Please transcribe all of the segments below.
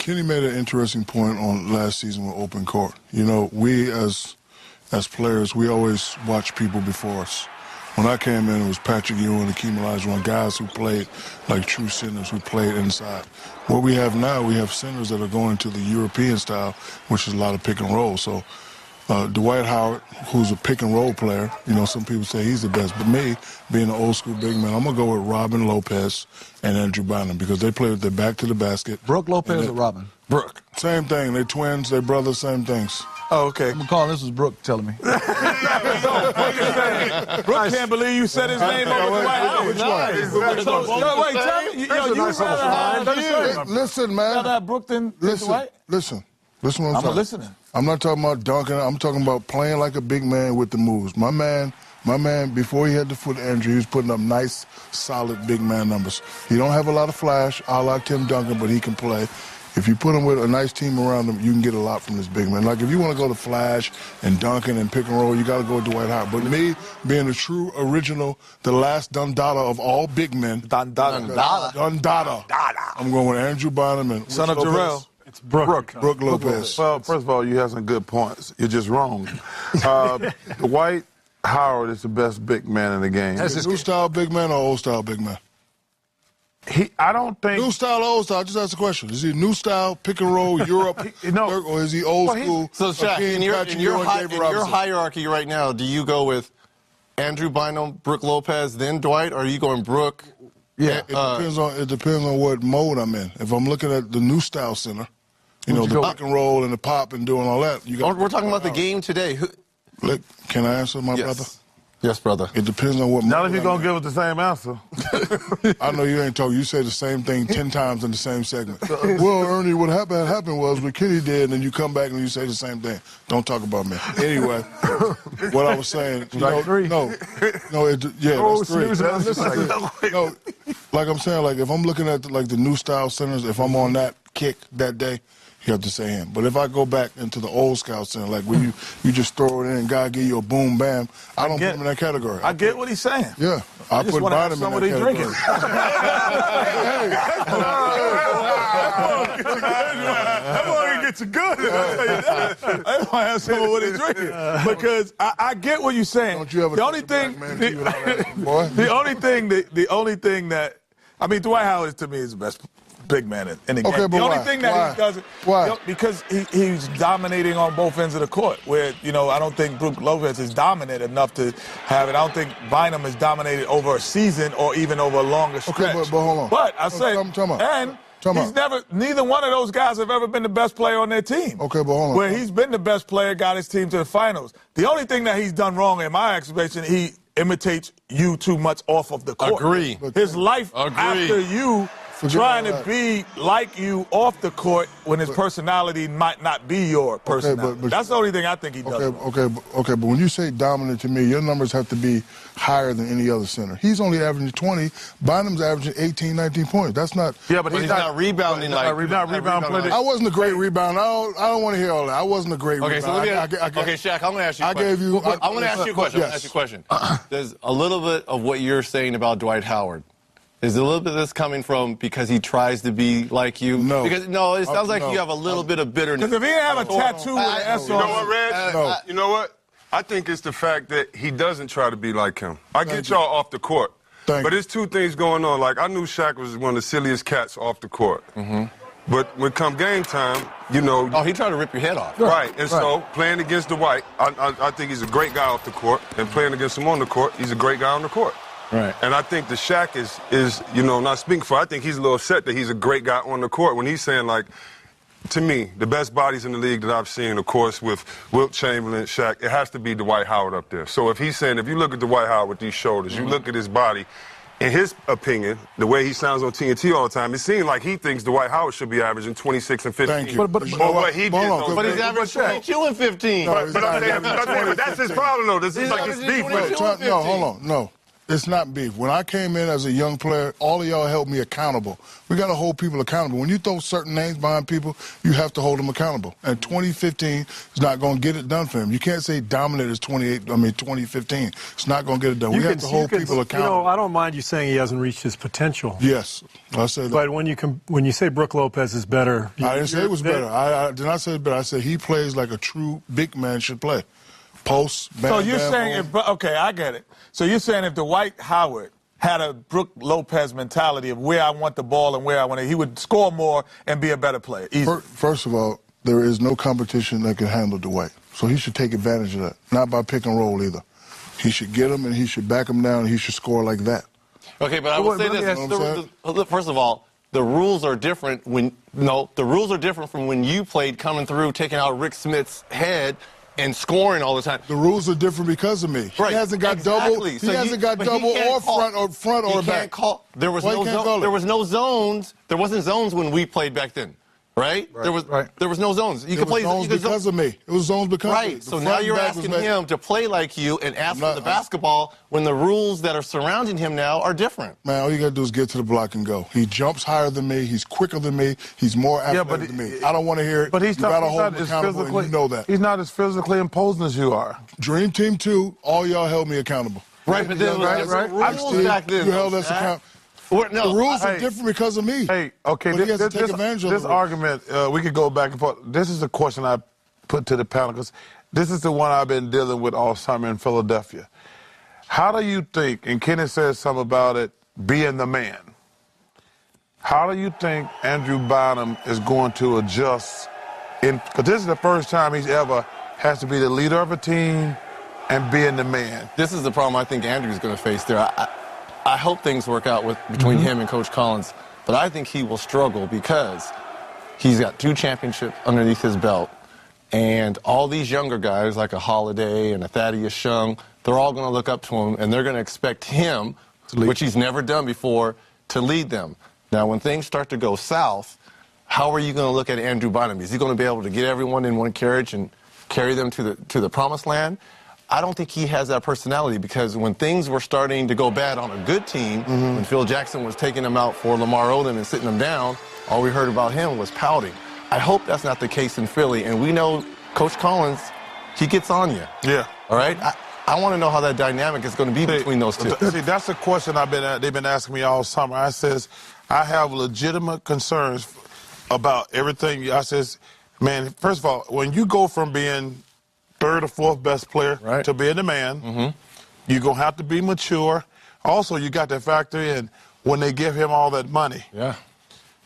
Kenny made an interesting point on last season with open court. You know, we as players, we always watch people before us. When I came in, it was Patrick Ewing and Akeem Olajuwon, guys who played like true centers, who played inside. What we have now, we have centers that are going to the European style, which is a lot of pick and roll. So Dwight Howard, who's a pick and roll player, you know, some people say he's the best. But me, being an old school big man, I'm going to go with Robin Lopez and Andrew Bynum because they play with their back to the basket. Brooke Lopez or Robin? Brooke. Same thing. They're twins, they're brothers, same things. Oh, okay. I'm calling this was Brooke telling me. Brooke can't believe you said his name over Dwight Howard. Which one? Wait, tell me. Listen, man. Rather have Brooke than Dwight? Listen what I'm saying. I'm listening. I'm not talking about dunking. I'm talking about playing like a big man with the moves. My man, before he had the foot injury, he was putting up nice, solid big man numbers. He don't have a lot of flash, a la Tim Duncan, but he can play. If you put him with a nice team around him, you can get a lot from this big man. Like, if you want to go to flash and dunking and pick and roll, you got to go with Dwight Howard. But me, being the true original, the last Dundada of all big men. Dundada. I'm going with Andrew Bynum and Son of Jarrell. It's Brooke. Brooke Lopez. Well, first of all, you have some good points. You're just wrong. Dwight Howard is the best big man in the game. Is he new style big man or old style big man? I don't think... New style or old style? Just ask the question. Is he new style, pick and roll, Europe, or is he old school? So, Shaq, in your hierarchy right now, do you go with Andrew Bynum, Brooke Lopez, then Dwight, or are you going Brooke? Yeah, it depends on what mode I'm in. If I'm looking at the new style center, you know, the pick and roll and the pop and doing all that. We're talking about the game today. Look, can I answer, my brother? Yes, brother. It depends on what. Not if you're going to give us the same answer. I know you ain't talking. You say the same thing 10 times in the same segment. Well, Ernie, what happened was what Kenny did, and then you come back and you say the same thing. Don't talk about me. Anyway, what I was saying. Like three. That's three. No, like I'm saying, like if I'm looking at the new style centers, if I'm on that kick that day, you have to say him. But if I go back into the old scout center, like where you just throw it in and God give you a boom, bam, I don't put him in that category. I get what he's saying. Yeah. I put Bynum in that category. That boy gets you good. I want to have some of what he's drinking. Because I get what you're saying. Don't you ever the only thing that, I mean, Dwight Howard to me is the best big man in the game. But the only thing that he doesn't, because he's dominating on both ends of the court. Where I don't think Brooke Lopez is dominant enough to have it. I don't think Bynum is dominated over a season or even over a longer stretch. Okay, but hold on. But I say, neither one of those guys have ever been the best player on their team. Okay, but hold on. Where he's been the best player, got his team to the finals. The only thing that he's done wrong, in my estimation, he imitates you too much off of the court. Agree. His life after you. Trying to be like you off the court when his personality might not be your personality. But that's the only thing I think he does. Okay, but when you say dominant to me, your numbers have to be higher than any other center. He's only averaging 20. Bynum's averaging 18, 19 points. That's not. Yeah, but he's not rebounding like. I wasn't a great rebounder. I don't want to hear all that. I wasn't a great rebounder. So okay, Shaq, I'm going to ask you a question. I'm going to ask you a question. Yes. I'm going to ask you a question. There's a little bit of what you're saying about Dwight Howard. Is a little bit of this coming from because he tries to be like you? No. Because it sounds like you have a little bit of bitterness. Because if he didn't have a tattoo with an S on. You know what, Reg? You know what? I think it's the fact that he doesn't try to be like him. I get y'all off the court. But there's two things going on. Like, I knew Shaq was one of the silliest cats off the court. But when come game time, Oh, he tried to rip your head off. Right. And so, playing against Dwight, I think he's a great guy off the court. And playing against him on the court, he's a great guy on the court. Right. And I think the Shaq is not speaking for, I think he's a little upset that he's a great guy on the court when he's saying, like, to me, the best bodies in the league that I've seen, of course, with Wilt Chamberlain, Shaq, it has to be Dwight Howard up there. So if he's saying, if you look at Dwight Howard with these shoulders, you look at his body, in his opinion, the way he sounds on TNT all the time, it seems like he thinks Dwight Howard should be averaging 26 and 15. Thank you. But what he did, but he's averaging 22 and 15. But that's his problem, though. This is like his beef with it. No, hold on. No. It's not beef. When I came in as a young player, all of y'all held me accountable. We got to hold people accountable. When you throw certain names behind people, you have to hold them accountable. And 2015 is not going to get it done for him. You can't say dominant is 2015. It's not going to get it done. We have to hold people accountable. You know, I don't mind you saying he hasn't reached his potential. Yes, I said that. But when you say Brook Lopez is better, I didn't say it was better. I did not say it better. I said he plays like a true big man should play. Post, bam, So you're bam, saying, okay, I get it. So you're saying if Dwight Howard had a Brook Lopez mentality of where I want the ball and where I want it, he would score more and be a better player. First of all, there is no competition that can handle Dwight. So he should take advantage of that, not by pick and roll either. He should get him and he should back him down and he should score like that. Okay, but I will say this. First of all, the rules are different the rules are different from when you played coming through, taking out Rick Smith's head and scoring all the time. The rules are different because of me. Right. He hasn't got double. He hasn't got double or front or back. There was no zones. There wasn't zones when we played back then. Right? There was no zones. You could play zones because of me. It was zones because of me. Right. So now you're asking him to play like you and ask for the basketball when the rules that are surrounding him now are different. Man, all you got to do is get to the block and go. He jumps higher than me. He's quicker than me. He's more athletic than me. I don't want to hear it. But he's you got to hold not him as accountable, and you know that. He's not as physically imposing as you are. Dream Team 2, all y'all held me accountable. Right, but then rules back then. You held us accountable. The rules are different because of me. Hey, okay, this argument, we could go back and forth. This is a question I put to the panel because this is the one I've been dealing with all summer in Philadelphia. How do you think, and Kenny says something about it, being the man, how do you think Andrew Bynum is going to adjust? Because this is the first time he's ever has to be the leader of a team and being the man. This is the problem I think Andrew's going to face there. I hope things work out between him and Coach Collins, but I think he will struggle because he's got 2 championships underneath his belt, and all these younger guys like a Holiday and a Thaddeus Young, they're all going to look up to him, and they're going to expect him, which he's never done before, to lead them. Now, when things start to go south, how are you going to look at Andrew Bynum? Is he going to be able to get everyone in one carriage and carry them to the promised land? I don't think he has that personality because when things were starting to go bad on a good team, when Phil Jackson was taking them out for Lamar Odom and sitting them down, all we heard about him was pouting. I hope that's not the case in Philly, and we know Coach Collins, he gets on you. Yeah. All right? I want to know how that dynamic is going to be between those two. See, that's the question they've been asking me all summer. I says, I have legitimate concerns about everything. I says, man, first of all, when you go from being 3rd or 4th best player to being the man, you're going to have to be mature. Also, you got to factor in when they give him all that money. Yeah.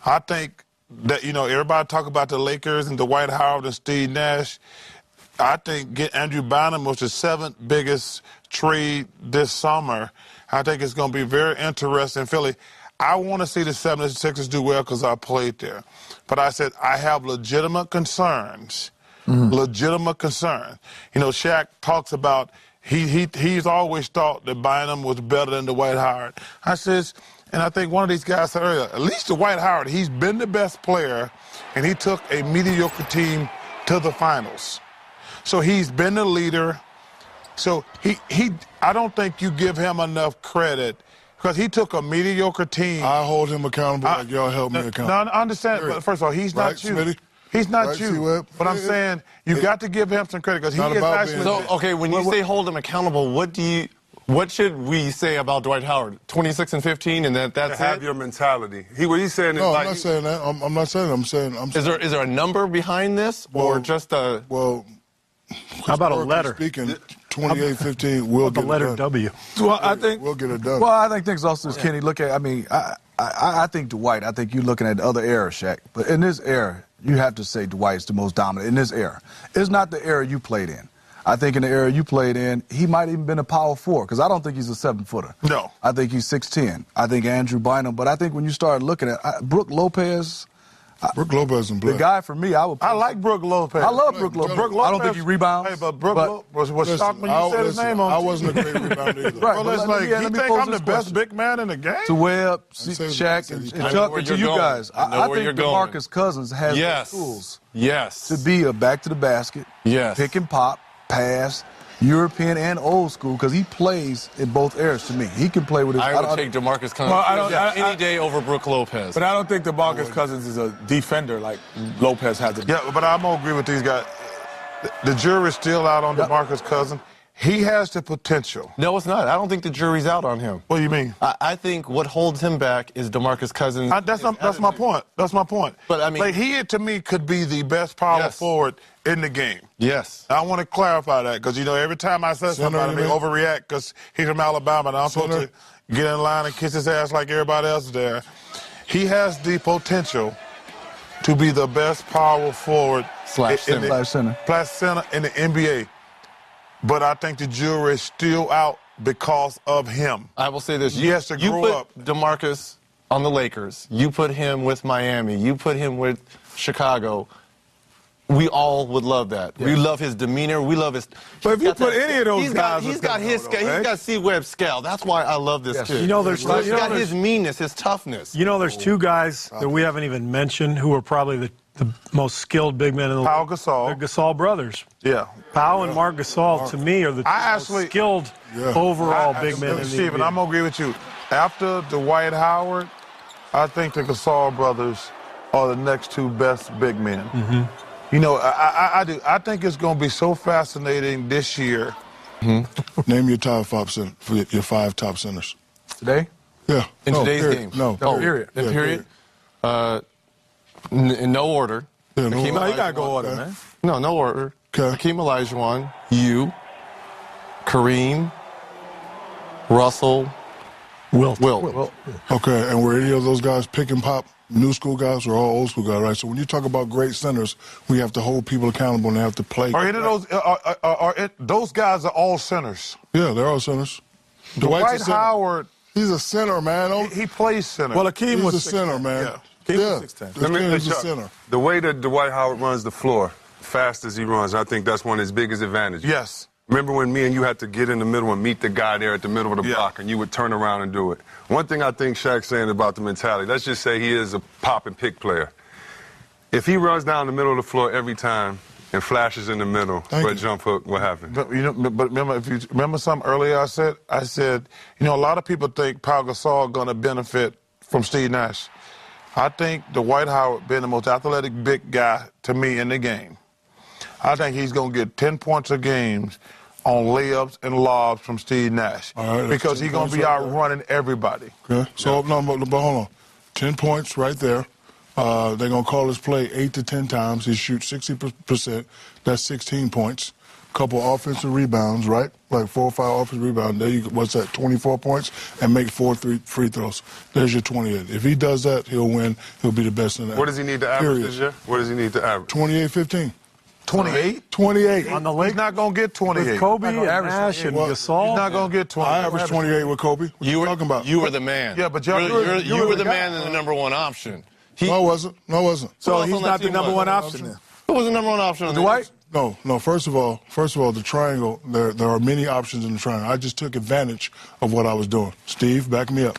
I think that, everybody talk about the Lakers and Dwight Howard and Steve Nash. I think Andrew Bynum was the 7th biggest trade this summer. I think it's going to be very interesting in Philly. I want to see the 76ers do well because I played there. But I said I have legitimate concerns. Legitimate concern. Shaq talks about he's always thought that Bynum was better than Dwight Howard. I says, and I think one of these guys said earlier, at least Dwight Howard, he's been the best player, and he took a mediocre team to the finals. So he's been the leader. So I don't think you give him enough credit because he took a mediocre team. I hold him accountable like y'all held me accountable. No, I understand. But first of all, he's not you. Smitty? He's not you. But I'm saying you got to give him some credit because he is actually. So, okay, when you say hold him accountable, what should we say about Dwight Howard? 26 and 15, and that's to have your mentality. What he's saying is I'm not saying that. I'm not saying that. I'm saying. Is there a number behind this, or just a? Well, how about a letter? Speaking 28-15, we'll get the letter it done. W. Well, I think we'll get it done. Well, I think things also is Kenny. Look at. I think Dwight. I think you're looking at the other era, Shaq. But in this era, you have to say Dwight's the most dominant in this era. It's not the era you played in. I think in the era you played in, he might even been a power 4 because I don't think he's a 7-footer. No. I think he's 6'10". I think Andrew Bynum. But I think when you start looking at Brook Lopez. Brook Lopez and the guy for me, I like Brook Lopez. I love Brook Lopez. I don't think he rebounds. Hey, but Brook Lopez was shocked when you said his name on. I wasn't a great rebounder either. Right, well, it's like you think I'm the best big man in the game? To Webb, Shaq, and Chuck, and to you guys, I think DeMarcus Cousins has the tools to be a back to the basket, pick and pop, pass. European and old school, because he plays in both eras to me. He can play with his... I would take DeMarcus Cousins any day over Brook Lopez. But I don't think DeMarcus Cousins is a defender like Lopez has to be. Yeah, but I'm going to agree with these guys. The jury's still out on DeMarcus Cousins. He has the potential. No, it's not. I don't think the jury's out on him. What do you mean? I think what holds him back is DeMarcus Cousins. That's my point. That's my point. But, I mean... Like, he, to me, could be the best power forward in the game. Yes. I want to clarify that because, you know, every time I say somebody, they overreact because he's from Alabama and I'm supposed to get in line and kiss his ass like everybody else there. He has the potential to be the best power forward slash center in the NBA. But I think the jury is still out because of him. I will say this. He has to grow up. You put DeMarcus on the Lakers. You put him with Miami. You put him with Chicago. We all would love that. Yeah. We love his demeanor. We love his... But if you put any of those guys... He's got C-Webb scale. That's why I love this kid. You know, he's got his meanness, his toughness. You know, there's two guys that we haven't even mentioned who are probably the most skilled big men in the league. Pau Gasol. The Gasol brothers. Yeah. Pau and Marc Gasol, to me, are the most skilled overall big men in the league. Stephen, I'm going to agree with you. After Dwight Howard, I think the Gasol brothers are the next two best big men. Mm-hmm. You know, I do. I think it's going to be so fascinating this year. Mm-hmm. Name your top five top centers. Today? Yeah. In today's game? No. Period. Period? In no order. Yeah, you got to go order, man. No order. Okay. Hakeem Olajuwon, you, Kareem, Russell, Wilt. Okay, and were any of those guys pick and pop new school guys or all old school guys, right? So when you talk about great centers, we have to hold people accountable and they have to play. Are any of those, those guys are all centers? Yeah, they're all centers. Dwight Howard. He's a center, man. He plays center. Well, Hakeem was a center, man. Yeah. He's 6'10". He's a center. The way that Dwight Howard runs the floor, fast as he runs, I think that's one of his biggest advantages. Yes. Remember when me and you had to get in the middle and meet the guy there at the middle of the block, and you would turn around and do it? One thing I think Shaq's saying about the mentality, let's just say he is a pop and pick player. If he runs down the middle of the floor every time and flashes in the middle for a jump hook, what happened? But remember, if you remember something earlier I said, you know, a lot of people think Pau Gasol going to benefit from Steve Nash. I think Dwight Howard being the most athletic big guy to me in the game, I think he's going to get 10 points a game on layups and lobs from Steve Nash because he's going to be out running everybody. Okay. So, but hold on. 10 points right there. They're going to call his play 8 to 10 times. He shoots 60%. That's 16 points. Couple offensive rebounds, right? Like 4 or 5 offensive rebounds. There you go. What's that? 24 points and make 4 free throws. There's your 28. If he does that, he'll win. He'll be the best in that. What does he need to average this year? What does he need to average? 28-15. 28? 28. On the Lakers? He's not going to get 28. With Kobe and Nash and Gasol? He's not going to get 28. I averaged 28 with Kobe. What you talking about? You were the man. Yeah, but you were the man and the number one option. No, I wasn't. So he's not the number one option then? Who was the number one option? Dwight? No. First of all, the triangle, there are many options in the triangle. I just took advantage of what I was doing. Steve, back me up.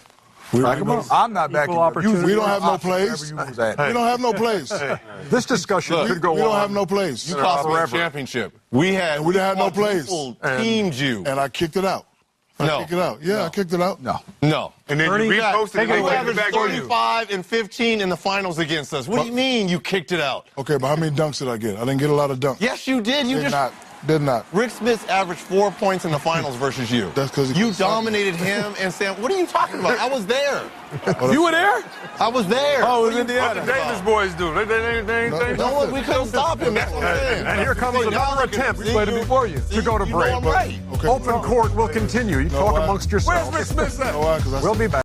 I'm not backing you up. We don't have no plays. We don't have no plays. This discussion could go on. We don't have no plays. You cost me a championship. We didn't have no plays. Teamed you. And I kicked it out. I kicked it out. No. And then you reposted it. You averaged 35 and 15 in the finals against us. What do you mean you kicked it out? Okay, but how many dunks did I get? I didn't get a lot of dunks. Yes, you did. Did not. Rick Smith averaged 4 points in the finals versus you. That's because you dominated him and Sam. What are you talking about? I was there. You were there? I was there. Oh, it was Indiana. What the Davis boys do? No, we couldn't stop him. That's what I'm saying. And here comes another attempt before you. to go to break. I'm right. Open court will continue. You talk amongst yourselves. Where's Rick Smith at? You know why? 'Cause I We'll be back.